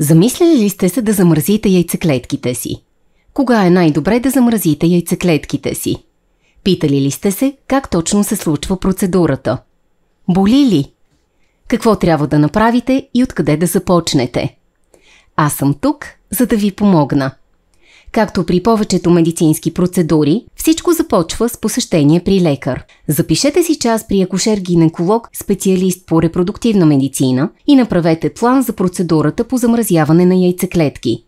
Замисляли ли сте се да замразите яйцеклетките си? Кога е най-добре да замразите яйцеклетките си? Питали ли сте се как точно се случва процедурата? Боли ли? Какво трябва да направите и откъде да започнете? Аз съм тук, за да ви помогна. Както при повечето медицински процедури, всичко започва с посещение при лекар. Запишете си час при акушер-гинеколог, специалист по репродуктивна медицина и направете план за процедурата по замразяване на яйцеклетки.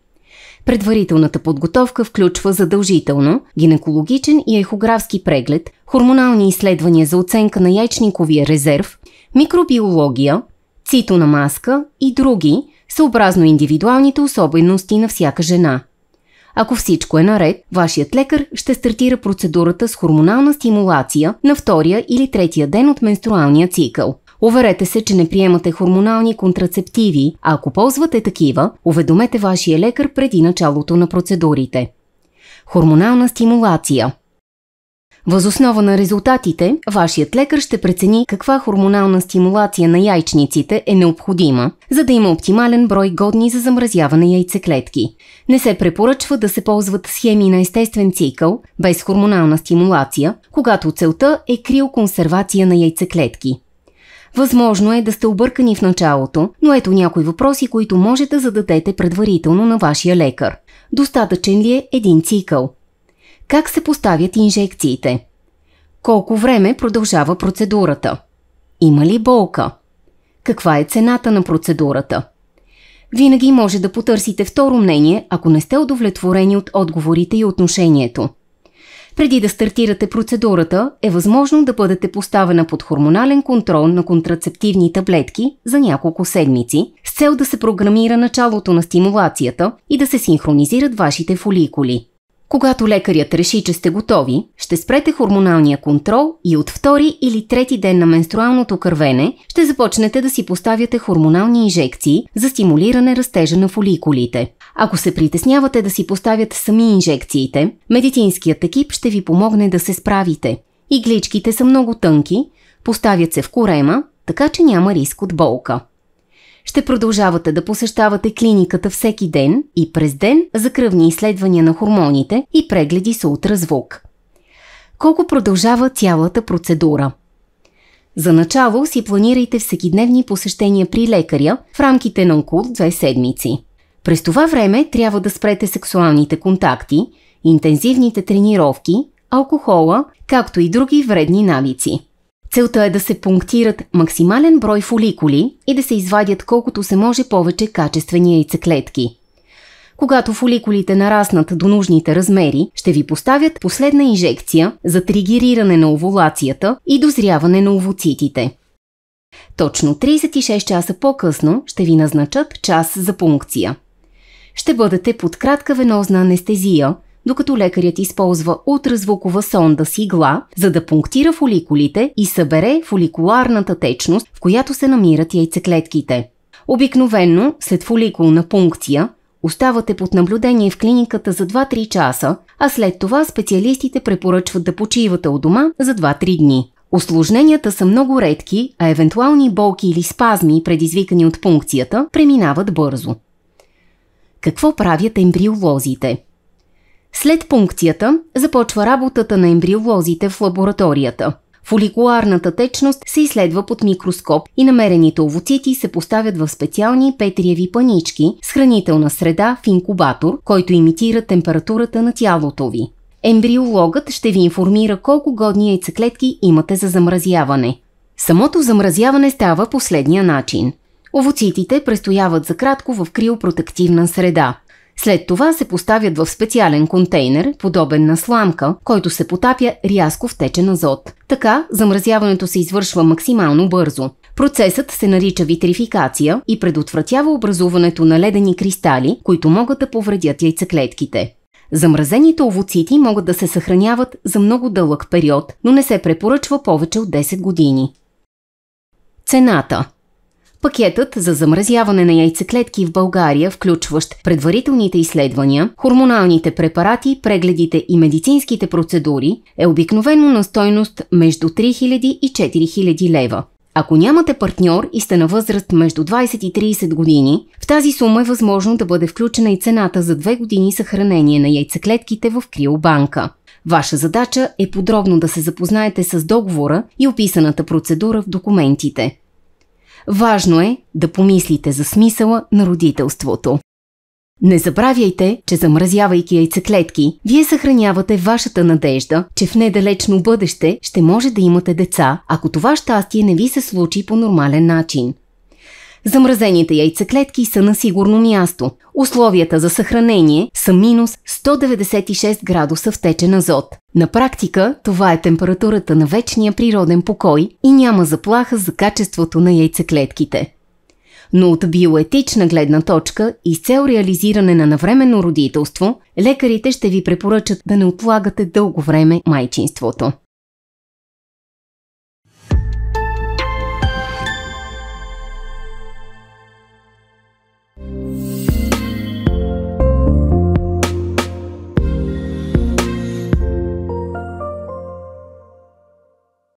Предварителната подготовка включва задължително гинекологичен и ехографски преглед, хормонални изследвания за оценка на яйчниковия резерв, микробиология, цитона маска и други, съобразно индивидуалните особености на всяка жена. Ако всичко е наред, вашият лекар ще стартира процедурата с хормонална стимулация на втория или третия ден от менструалния цикъл. Уверете се, че не приемате хормонални контрацептиви, а ако ползвате такива, уведомете вашия лекар преди началото на процедурите. Хормонална стимулация. Въз основа на резултатите, вашият лекар ще прецени каква хормонална стимулация на яйчниците е необходима, за да има оптимален брой годни за замразяване яйцеклетки. Не се препоръчва да се ползват схеми на естествен цикъл, без хормонална стимулация, когато целта е криоконсервация на яйцеклетки. Възможно е да сте объркани в началото, но ето някои въпроси, които може да зададете предварително на вашия лекар. Достатъчен ли е един цикъл? Как се поставят инжекциите? Колко време продължава процедурата? Има ли болка? Каква е цената на процедурата? Винаги може да потърсите второ мнение, ако не сте удовлетворени от отговорите и отношението. Преди да стартирате процедурата, е възможно да бъдете поставена под хормонален контрол на контрацептивни таблетки за няколко седмици, с цел да се програмира началото на стимулацията и да се синхронизират вашите фоликули. Когато лекарят реши, че сте готови, ще спрете хормоналния контрол и от втори или трети ден на менструалното кървене ще започнете да си поставяте хормонални инжекции за стимулиране растежа на фоликулите. Ако се притеснявате да си поставяте сами инжекциите, медицинският екип ще ви помогне да се справите. Игличките са много тънки, поставят се в корема, така че няма риск от болка. Ще продължавате да посещавате клиниката всеки ден и през ден за кръвни изследвания на хормоните и прегледи с ултразвук. Колко продължава цялата процедура? За начало си планирайте всекидневни посещения при лекаря в рамките на около 2 седмици. През това време трябва да спрете сексуалните контакти, интензивните тренировки, алкохола, както и други вредни навици. Целта е да се пунктират максимален брой фоликули и да се извадят колкото се може повече качествени яйцеклетки. Когато фоликулите нараснат до нужните размери, ще ви поставят последна инжекция за тригериране на овулацията и дозряване на овоцитите. Точно 36 часа по-късно ще ви назначат час за пункция. Ще бъдете под кратка венозна анестезия, докато лекарят използва ултразвукова сонда с игла, за да пунктира фоликулите и събере фоликуларната течност, в която се намират яйцеклетките. Обикновенно, след фоликулна пункция, оставате под наблюдение в клиниката за 2-3 часа, а след това специалистите препоръчват да почивате у дома за 2-3 дни. Усложненията са много редки, а евентуални болки или спазми, предизвикани от пункцията, преминават бързо. Какво правят ембриолозите? След пункцията започва работата на ембриолозите в лабораторията. Фоликуларната течност се изследва под микроскоп и намерените овоцити се поставят в специални петриеви панички с хранителна среда в инкубатор, който имитира температурата на тялото ви. Ембриологът ще ви информира колко годни яйцеклетки имате за замразяване. Самото замразяване става последния начин. Овоцитите престояват за кратко в криопротективна среда. След това се поставят в специален контейнер, подобен на сламка, който се потапя рязко в течен азот. Така, замразяването се извършва максимално бързо. Процесът се нарича витрификация и предотвратява образуването на ледени кристали, които могат да повредят яйцеклетките. Замразените овоцити могат да се съхраняват за много дълъг период, но не се препоръчва повече от 10 години. Цената. Пакетът за замразяване на яйцеклетки в България, включващ предварителните изследвания, хормоналните препарати, прегледите и медицинските процедури, е обикновено на стойност между 3000 и 4000 лева. Ако нямате партньор и сте на възраст между 20 и 30 години, в тази сума е възможно да бъде включена и цената за 2 години съхранение на яйцеклетките в криобанка. Ваша задача е подробно да се запознаете с договора и описаната процедура в документите. Важно е да помислите за смисъла на родителството. Не забравяйте, че замразявайки яйцеклетки, вие съхранявате вашата надежда, че в недалечно бъдеще ще може да имате деца, ако това щастие не ви се случи по нормален начин. Замразените яйцеклетки са на сигурно място. Условията за съхранение са минус 196 градуса в течен азот. На практика това е температурата на вечния природен покой и няма заплаха за качеството на яйцеклетките. Но от биоетична гледна точка и с цел реализиране на навременно родителство, лекарите ще ви препоръчат да не отлагате дълго време майчинството.